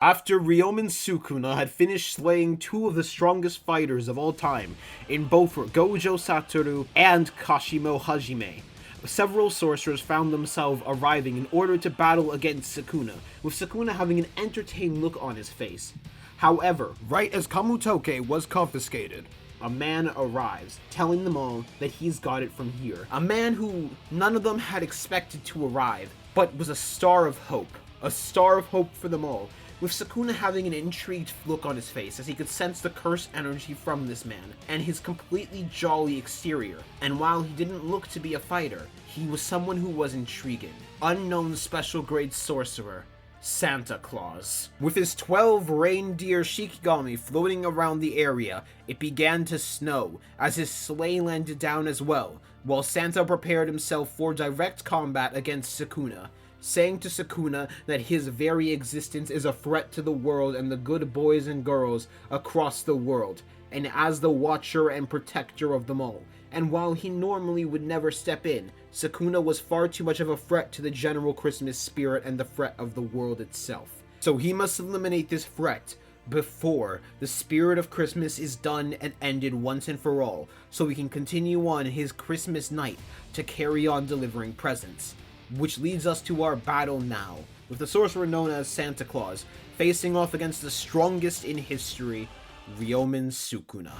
After Ryomen Sukuna had finished slaying two of the strongest fighters of all time in both Gojo Satoru and Kashimo Hajime, several sorcerers found themselves arriving in order to battle against Sukuna, with Sukuna having an entertained look on his face. However, right as Kamutoke was confiscated, a man arrives, telling them all that he's got it from here. A man who none of them had expected to arrive, but was a star of hope. A star of hope for them all, with Sukuna having an intrigued look on his face as he could sense the cursed energy from this man, and his completely jolly exterior. And while he didn't look to be a fighter, he was someone who was intriguing. Unknown special grade sorcerer, Santa Claus. With his 12 reindeer Shikigami floating around the area, it began to snow, as his sleigh landed down as well, while Santa prepared himself for direct combat against Sukuna, saying to Sukuna that his very existence is a threat to the world and the good boys and girls across the world, and as the watcher and protector of them all. And while he normally would never step in, Sukuna was far too much of a threat to the general Christmas spirit and the threat of the world itself. So he must eliminate this threat before the spirit of Christmas is done and ended once and for all, so he can continue on his Christmas night to carry on delivering presents. Which leads us to our battle now, with the sorcerer known as Santa Claus facing off against the strongest in history, Ryomen Sukuna.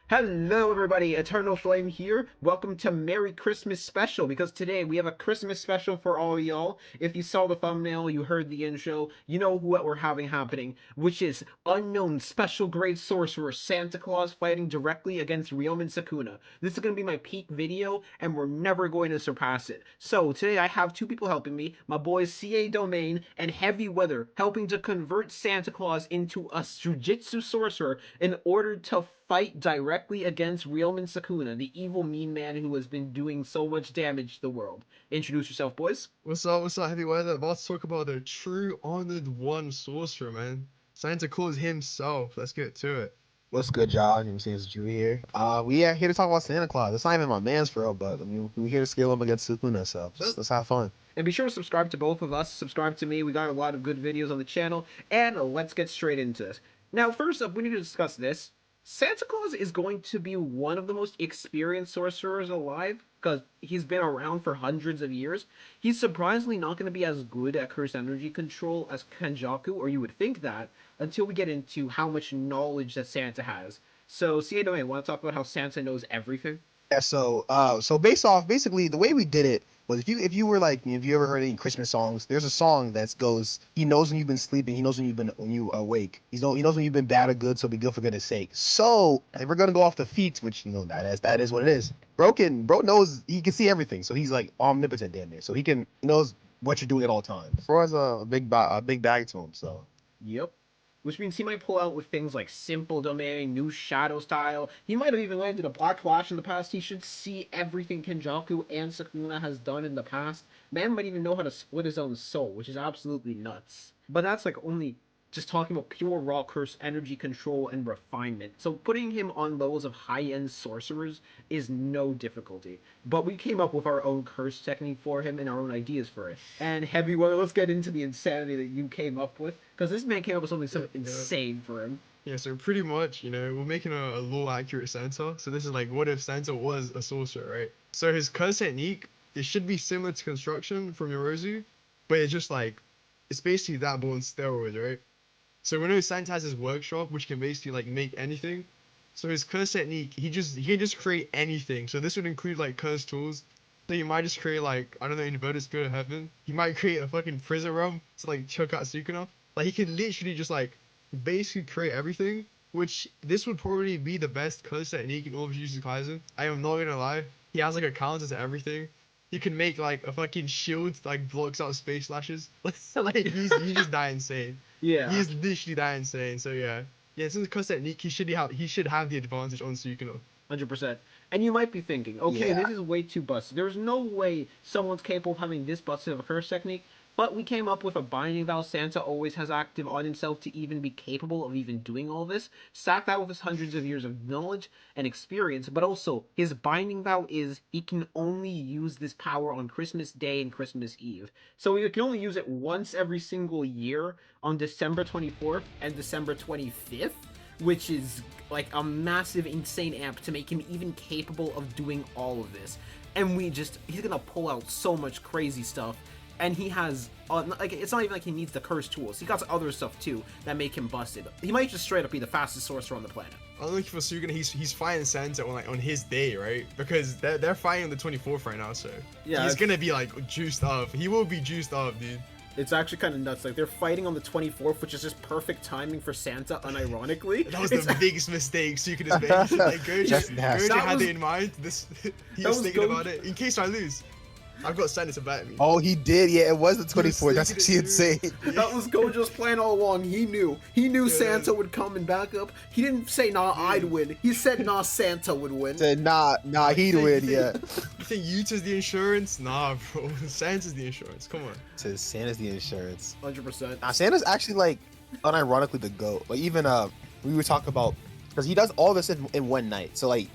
Hello everybody, Eternal Flame here. Welcome to Merry Christmas Special, because today we have a Christmas special for all y'all. If you saw the thumbnail, you heard the intro, you know what we're having happening, which is unknown special grade sorcerer Santa Claus fighting directly against Ryomen Sukuna. This is going to be my peak video, and we're never going to surpass it. So today I have two people helping me, my boys CA Domain and Heavy Weather, helping to convert Santa Claus into a Jujutsu sorcerer in order to fight directly against Ryomen Sukuna, the evil mean man who has been doing so much damage to the world. Introduce yourself, boys. What's up, Heavy Weather? About to talk about the true honored one sorcerer, man. Santa Claus himself. Let's get to it. What's good, y'all? You know what I'm saying? It's Drew here. We are here to talk about Santa Claus. It's not even my man's for real, but I mean, we're here to scale up against Sukuna, so let's have fun. And be sure to subscribe to both of us. Subscribe to me. We got a lot of good videos on the channel. And let's get straight into this. Now, first up, we need to discuss this. Santa Claus is going to be one of the most experienced sorcerers alive, because he's been around for hundreds of years. He's surprisingly not going to be as good at cursed energy control as Kenjaku, or you would think that, until we get into how much knowledge that Santa has. So, CA Domain, want to talk about how Santa knows everything? Yeah, so basically the way we did it was if you were like if you ever heard any Christmas songs, there's a song that goes, he knows when you've been sleeping, he knows when you awake, he knows when you've been bad or good, so be good for goodness sake. So if we're gonna go off the feats, which that is what it is. Bro knows, he can see everything, so he's like omnipotent damn near, so he knows what you're doing at all times. Bro has a big bag to him, so. Yep. Which means he might pull out with things like Simple Domain, New Shadow Style. He might have even landed a Black Flash in the past. He should see everything Kenjaku and Sukuna has done in the past. Man might even know how to split his own soul, which is absolutely nuts. But that's like only just talking about pure raw curse energy control and refinement. So putting him on levels of high-end sorcerers is no difficulty. But we came up with our own curse technique for him and our own ideas for it. And Heavy, well, let's get into the insanity that you came up with, because this man came up with something so insane for him. Yeah, so pretty much, we're making a lore accurate Santa. So this is like, what if Santa was a sorcerer, right? So his curse technique, it should be similar to construction from Yorozu, but it's just like, it's basically that but on steroids, right? So we know Santa has his workshop, which can basically like make anything. So his curse technique, he can just create anything. So this would include like cursed tools. So you might just create like, I don't know, inverted spirit of heaven. He might create a fucking prison realm to like choke out Sukuna. Like he can literally just like basically create everything. Which this would probably be the best curse technique in all of Jujutsu Kaisen. I am not gonna lie. He has like a counter to everything. You can make like a fucking shield that like blocks out space slashes. Like he's just die insane. Yeah. He's literally that insane. So yeah, since the curse technique, he should have the advantage on Sukuna. 100%. And you might be thinking, okay, Yeah. this is way too busted. There's no way someone's capable of having this busted of a curse technique. But we came up with a binding vow Santa always has active on himself to even be capable of even doing all this. Stack that with his hundreds of years of knowledge and experience, but also his binding vow is he can only use this power on Christmas Day and Christmas Eve. So he can only use it once every single year on December 24th and December 25th, which is like a massive, insane amp to make him even capable of doing all of this. And he's gonna pull out so much crazy stuff. And he has, like, it's not even like he needs the cursed tools. He got other stuff too that make him busted. He might just straight up be the fastest sorcerer on the planet. I'm looking for Sukuna. He's fighting Santa on his day, right? Because they're fighting the 24th right now, so yeah, he's gonna be like juiced up. He will be juiced up, dude. It's actually kind of nuts. Like, they're fighting on the 24th, which is just perfect timing for Santa, unironically. That was the biggest mistake Sukuna's made. Like, Gojo had it in mind. He was thinking about it. In case I lose, I've got Santa to back me. Oh, he did. Yeah, it was the 24th. That's actually insane. That was Gojo's plan all along. He knew. He knew Santa would come and back up. He didn't say, nah, I'd win. He said, nah, Santa would win. Said, nah, he'd win, yeah. You think Yuta's the insurance? Nah, bro. Santa's the insurance. Come on. Says Santa's the insurance. 100%. Nah, Santa's actually, like, unironically the GOAT. Like, even, we were talking about, because he does all this in one night. So, like,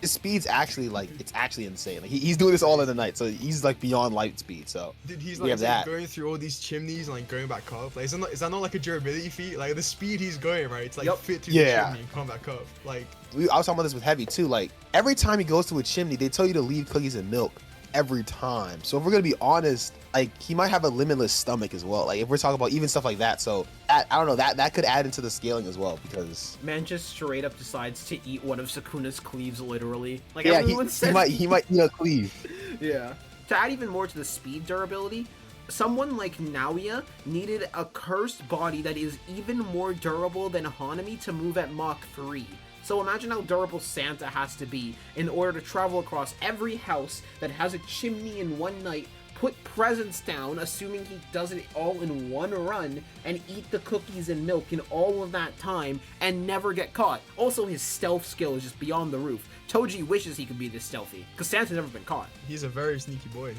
his speed's actually, like, it's actually insane. Like, he's doing this all in the night, so he's, like, beyond light speed, so dude, he's we like, have that. going through all these chimneys and, like, going back up. Like, is that not like a durability feat? Like, the speed he's going, right? It's, like, fit through the chimney and come back up. Like, I was talking about this with Heavy, too. Like, every time he goes to a chimney, they tell you to leave cookies and milk every time. So if we're gonna be honest, like, he might have a limitless stomach as well. Like, if we're talking about even stuff like that, so I don't know, that could add into the scaling as well, because man just straight up decides to eat one of Sukuna's cleaves, literally. Like, yeah, everyone says he might eat a cleave. Yeah. To add even more to the speed durability, someone like Naoya needed a cursed body that is even more durable than Hanami to move at Mach 3. So imagine how durable Santa has to be in order to travel across every house that has a chimney in one night, put presents down, assuming he does it all in one run, and eat the cookies and milk in all of that time, and never get caught. Also, his stealth skill is just beyond the roof. Toji wishes he could be this stealthy, because Santa's never been caught. He's a very sneaky boy.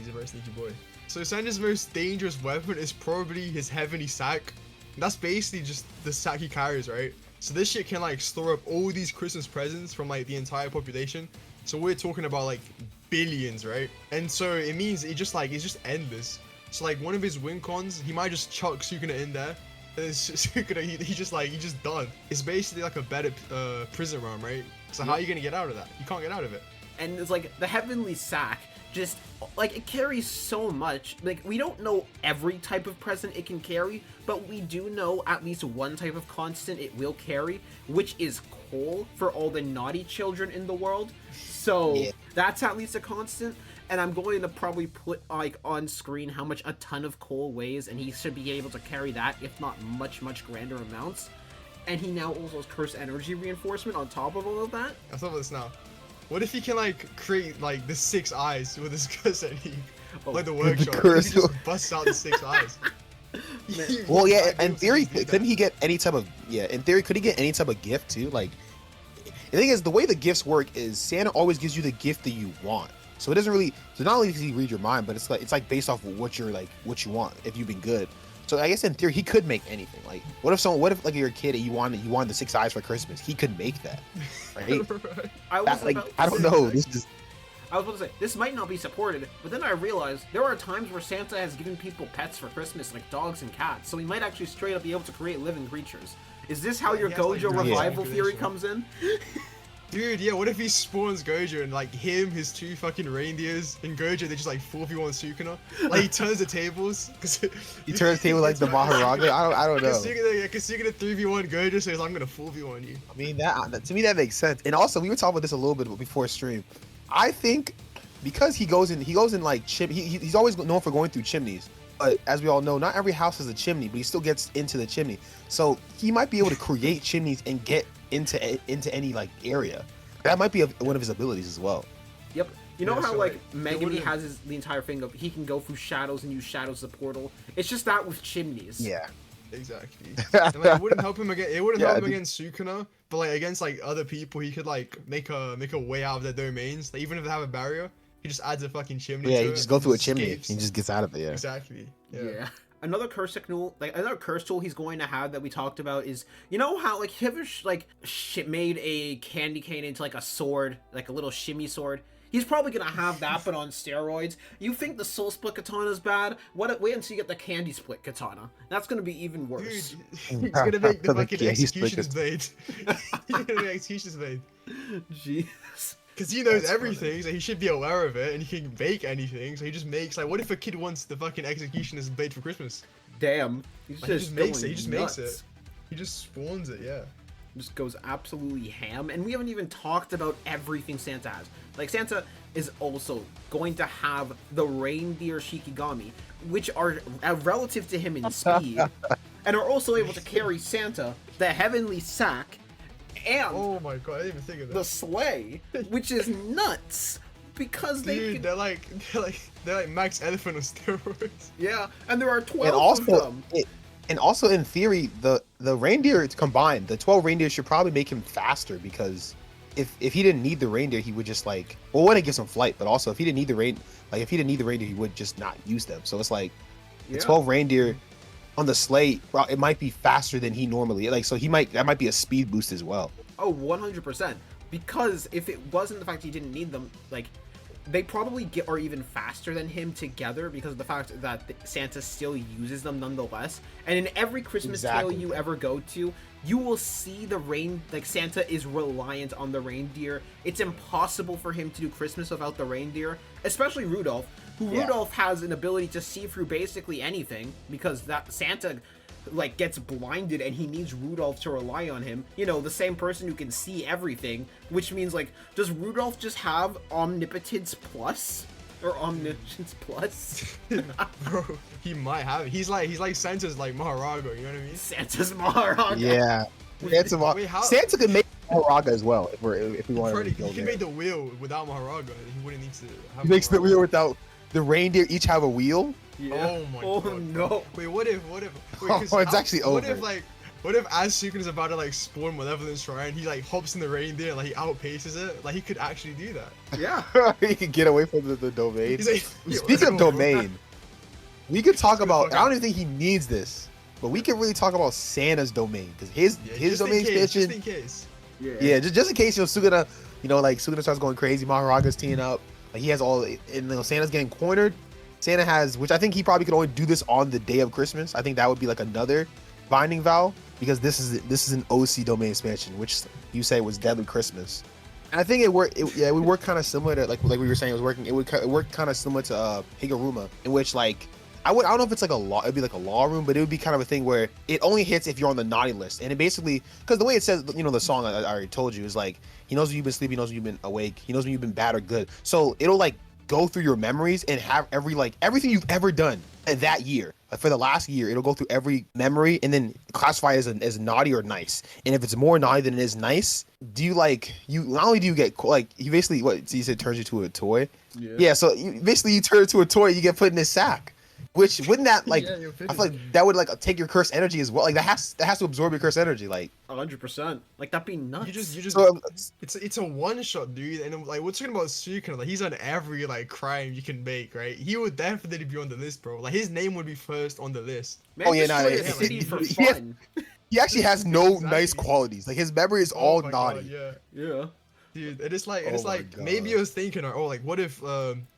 So Santa's most dangerous weapon is probably his heavenly sack. That's basically just the sack he carries, right? So this shit can, like, store up all these Christmas presents from, like, the entire population. So we're talking about, like, billions, right? And so it means it's just endless. So, like, one of his win cons, he might just chuck Sukuna in there, and it's just, Sukuna, he's just done. It's basically like a better prison realm, right? So how are you gonna get out of that? You can't get out of it. And it's like the heavenly sack just, like, it carries so much. Like, we don't know every type of present it can carry, but we do know at least one type of constant it will carry, which is coal for all the naughty children in the world. So that's at least a constant. And I'm going to probably put, like, on screen how much a ton of coal weighs, and he should be able to carry that, if not much, much grander amounts. And he now also has cursed energy reinforcement on top of all of that. I thought about this now. What if he can, like, create, like, the 6 eyes with his curse technique? Like the workshop. He just busts out the 6 eyes. Well, yeah, in theory, couldn't he get any type of, in theory, could he get any type of gift, too? Like, the thing is, the way the gifts work is Santa always gives you the gift that you want. So it doesn't really, so not only does he read your mind, but it's like based off of what you want, if you've been good. So I guess in theory, he could make anything. Like, what if like you're a kid and you wanted the 6 eyes for Christmas? He could make that, right? I don't know. I was about to say, this might not be supported, but then I realized there are times where Santa has given people pets for Christmas, like dogs and cats, so he might actually straight up be able to create living creatures. Is this how your Gojo revival theory comes in? Dude, yeah, what if he spawns Gojo and, like, him, his 2 fucking reindeers, and Gojo, they just, like, 4v1 Sukuna? Like, he turns the tables. He turns the table like the Mahoraga? I don't know. Because Sukuna 3v1 Gojo, so he's like, I'm gonna 4v1 you. I mean, that to me, that makes sense. And also, we were talking about this a little bit before stream. I think because he goes in like, he's always known for going through chimneys. But as we all know, not every house has a chimney, but he still gets into the chimney. So he might be able to create chimneys and get into any, like, area. That might be one of his abilities as well. Yep. You know how, so, like, Megami has the entire thing of he can go through shadows and use shadows as a portal? It's just that with chimneys. Yeah. Exactly. And, like, it wouldn't help him against Sukuna, but, like, against, like, other people, he could, like, make a way out of their domains. Like, even if they have a barrier, he just adds a fucking chimney. Yeah, to he just go through a chimney. He just gets out of it. Yeah. Exactly. Yeah. another another curse tool he's going to have that we talked about is, you know how like he ever made a candy cane into like a sword, like a little shimmy sword. He's probably gonna have that, but on steroids. You think the soul split katana is bad? Wait until you get the candy split katana. That's gonna be even worse. Dude, he's gonna make the fucking Candy split executioner's blade. He's gonna make executioner's blade. Jeez. Because he knows That's everything, funny. so he should be aware of it, and he can make anything, so he just makes, like, what if a kid wants the fucking executioner's blade for Christmas? Damn. He's Like, he just makes it, going he just nuts. makes it. He just spawns it, yeah. Just goes absolutely ham, and we haven't even talked about everything Santa has. Like, Santa is also going to have the reindeer Shikigami, which are relative to him in speed, and are also able to carry Santa, the heavenly sack, and Oh my god, I didn't even think of the that. sleigh, which is nuts, because they Dude, can, they're like Max Elephant on steroids. yeah, and there are 12 And of also, them. and also in theory, the reindeer combined, the 12 reindeer should probably make him faster, because if he didn't need the reindeer, he would just like, well, one, it gives him flight, but also if he didn't need the reindeer, he would just not use them. So it's like the Yeah. 12 reindeer on the sleigh, well, it might be faster than he normally like. So that might be a speed boost as well. Oh, 100%. Because if it wasn't the fact he didn't need them, like, they probably are even faster than him together because of the fact that Santa still uses them nonetheless. And in every Christmas tale Exactly. you ever go to, you will see Santa is reliant on the reindeer. It's impossible for him to do Christmas without the reindeer, especially Rudolph, Rudolph has an ability to see through basically anything because that Santa like gets blinded and he needs Rudolph to rely on him. You know, the same person who can see everything, which means like, does Rudolph just have Omnipotence Plus? Or Omniscience Plus? Bro, he might have it. He's like Santa's like Mahoraga, you know what I mean? Santa's Mahoraga. Yeah, Wait, how- Santa could make Mahoraga as well if we wanted Freddy, to go he can there. make the wheel without Mahoraga. He wouldn't need to have He makes the Mahoraga. wheel without the reindeer each have a wheel. Yeah. Oh my Oh god. no. Wait, what if wait, Oh, 'cause it's actually what over. What if as Sukuna is about to like spawn Malevolent Shrine, he like hops in the reindeer and like he outpaces it? Like he could actually do that. Yeah. He can get away from the domain. He's like, yo, Speaking of let's go. domain, we could talk Let's go about. fuck I don't up. even think he needs this, but we can really talk about Santa's domain because his Yeah, his just in domain case, expansion. just in case. Yeah, just in case Sukuna, Sukuna starts going crazy. Maharaga's teeing up. Like he has all, and Santa's getting cornered. Santa has, which I think he probably could only do this on the day of Christmas. I think that would be like another binding vow because this is an OC domain expansion, which you say was Deadly Christmas. And I think it would work kind of similar to like we were saying it would work kind of similar to Higuruma, in which like I don't know if it's like a law, it'd be like a law room, but it would be kind of a thing where it only hits if you're on the naughty list. And it basically, because the way it says, the song I already told you is like, he knows when you've been sleeping, he knows when you've been awake, he knows when you've been bad or good. So it'll like go through your memories and have everything you've ever done in that year. Like for the last year, it'll go through every memory and then classify it as naughty or nice. And if it's more naughty than it is nice, not only do you get like, he basically, so you said turns you to a toy? Yeah, so you turn into a toy, you get put in this sack. Which wouldn't that like? Yeah, you're I feel like that would like take your cursed energy as well. Like that has to absorb your cursed energy. Like 100%. Like that'd be nuts. You just so, it's a one shot, dude. And like we're talking about Sukuna, like he's on every like crime you can make, right? He would definitely be on the list, bro. Like his name would be first on the list. Man, Oh, yeah, destroy no, a city for he has- fun. he actually has no Exactly. nice qualities. Like his memory is all Oh my God, naughty. yeah. Yeah. Dude, and it's like Oh my maybe God. I was thinking, oh, like what if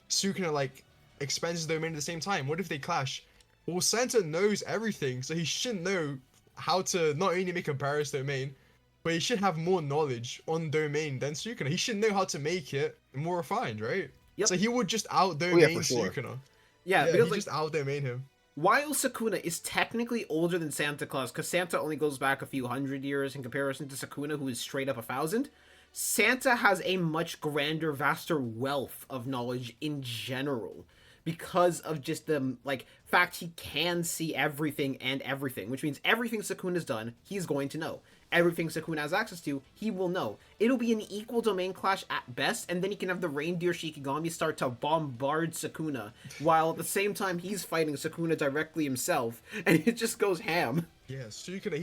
Sukuna like expands his domain at the same time? What if they clash? Well, Santa knows everything, so he shouldn't know how to not only make a Paris domain, but he should have more knowledge on domain than Sukuna. He should know how to make it more refined, right? Yep. So he would just out domain for sure. Sukuna. Yeah, Yeah, because he like just out domain him. while Sukuna is technically older than Santa Claus, because Santa only goes back a few hundred years in comparison to Sukuna, who is straight up 1,000, Santa has a much grander, vaster wealth of knowledge in general. Because of just the like fact he can see everything and everything, which means everything Sukuna's done, he's going to know. Everything Sukuna has access to, he will know. It'll be an equal domain clash at best, and then he can have the reindeer Shikigami start to bombard Sukuna, while at the same time he's fighting Sukuna directly himself, and it just goes ham. Yeah, Sukuna,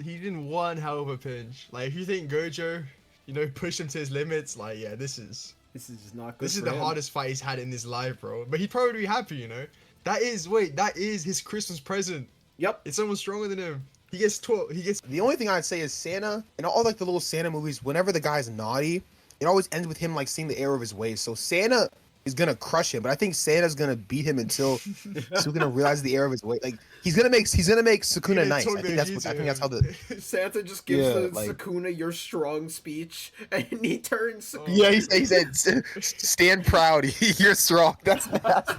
he didn't one hell of a pinch. Like if you think Gojo, pushed him to his limits, like yeah, this is This is not good. This is for the him. hardest fight he's had in his life, bro. But he'd probably be happy, That is his Christmas present. Yep. It's someone stronger than him. He gets 12. He gets. The only thing I'd say is Santa, and all like the little Santa movies, whenever the guy's naughty, it always ends with him like seeing the error of his ways. So Santa is gonna crush him, but I think Santa's gonna beat him until Sukuna realizes the error of his way. Like he's gonna make Sukuna nice. I think that's how the Santa just gives Sukuna your strong speech, and he turns. Yeah, he said, "Stand proud. You're strong." That's nasty.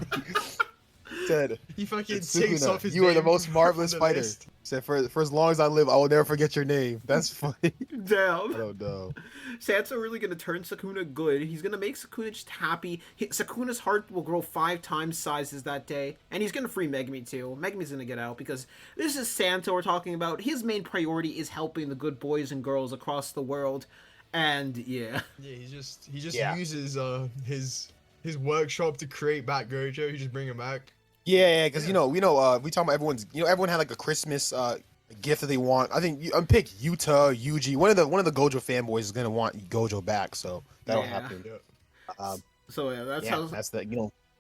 Said, he fucking takes Sukuna, off his you are the name most from marvelous the fighter. list. Said for as long as I live, I will never forget your name. That's funny. Damn. I don't know. Santa's really gonna turn Sukuna good. He's gonna make Sukuna just happy. Sukuna's heart will grow 5 times sizes that day, and he's gonna free Megumi too. Megumi's gonna get out because this is Santa we're talking about. His main priority is helping the good boys and girls across the world, and yeah. Yeah, he just uses his workshop to create back Gojo. He just bring him back. Yeah, because we talking about everyone had like a Christmas gift that they want. I think pick Yuta, Yuji. One of the Gojo fanboys is gonna want Gojo back, so that'll happen. Yeah. So yeah,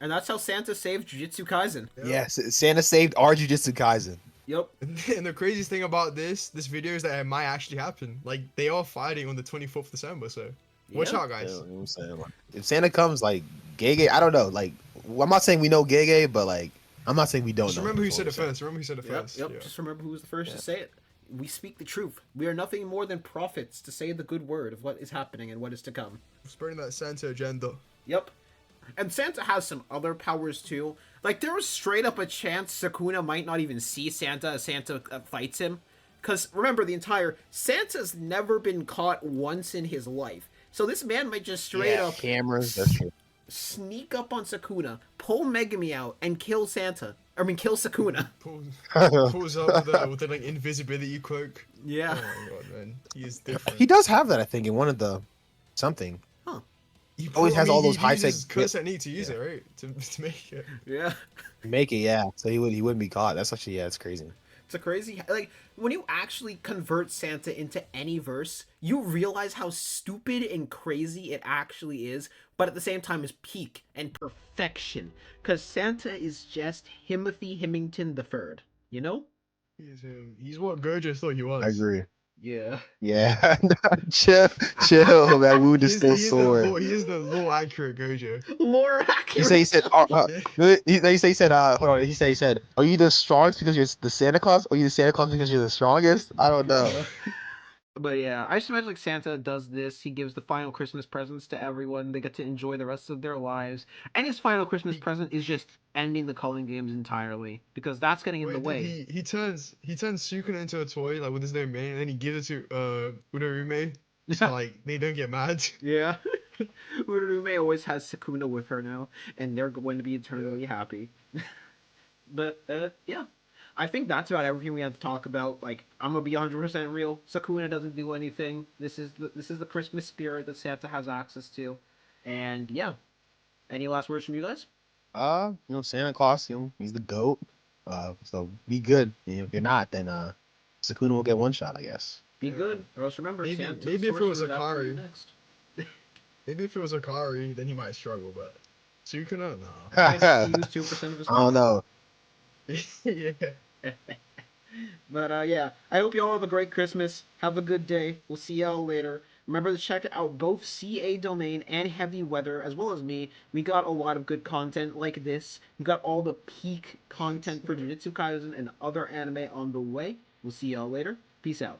and that's how Santa saved Jujutsu Kaisen. Yep. Yes, Santa saved our Jujutsu Kaisen. Yep. And the craziest thing about this video is that it might actually happen. Like they are fighting on the 24th December, so watch out, guys. You know what I'm saying? Like, if Santa comes, like Gege, I don't know. Like I'm not saying we know Gege, but like I'm not saying we don't Just know. remember who said it first. Remember who said it first. Yep. Yeah. Just remember who was the first to say it. We speak the truth. We are nothing more than prophets to say the good word of what is happening and what is to come. Spreading that Santa agenda. Yep. And Santa has some other powers too. Like there was straight up a chance Sukuna might not even see Santa as Santa fights him. Because remember, Santa's never been caught once in his life. So this man might just straight up cameras. That's true. Sneak up on Sukuna, pull Megumi out, and kill Sukuna. Pulls up with a like invisibility cloak. Yeah. Oh my god, man, he is different. He does have that, I think, in one of the something. Huh. He always has all those high tech. Curse that need to use it, right? To make it. Yeah. Make it, yeah. So he wouldn't be caught. That's actually it's crazy. It's a crazy, like, when you actually convert Santa into any verse, you realize how stupid and crazy it actually is, but at the same time is peak and perfection. Because Santa is just Timothy Hemington III, you know? He's what Gojo thought he was. I agree. Yeah. Yeah. chill. That wound is still sore. He is the more accurate Gojo. More accurate. He said, he said, hold on. He said, are you the strongest because you're the Santa Claus? Or are you the Santa Claus because you're the strongest? I don't know. But yeah, I just imagine like Santa does this. He gives the final Christmas presents to everyone. They get to enjoy the rest of their lives. And his final Christmas present is just ending the culling games entirely because that's getting in the way. He turns Sukuna into a toy like with his name man, and then he gives it to Udarume. So like they don't get mad. Yeah. Udarume always has Sukuna with her now, and they're going to be eternally happy. But yeah. I think that's about everything we have to talk about. Like, I'm gonna be 100% real. Sukuna doesn't do anything. This is the Christmas spirit that Santa has access to, and yeah. Any last words from you guys? Santa Claus, he's the GOAT. So be good. If you're not, then Sukuna will get one shot, I guess. Be good, or else remember. Maybe if it was Akari. Maybe if it was Akari, then he might struggle, but Sukuna, no. He used 2% of his. I don't know. Yeah. But yeah, I hope y'all have a great Christmas. Have a good day. We'll see y'all later. Remember to check out both CA Domain and Heavy Weather, as well as me. We got a lot of good content like this. We got all the peak content for Jujutsu Kaisen and other anime on the way. We'll see y'all later. Peace out.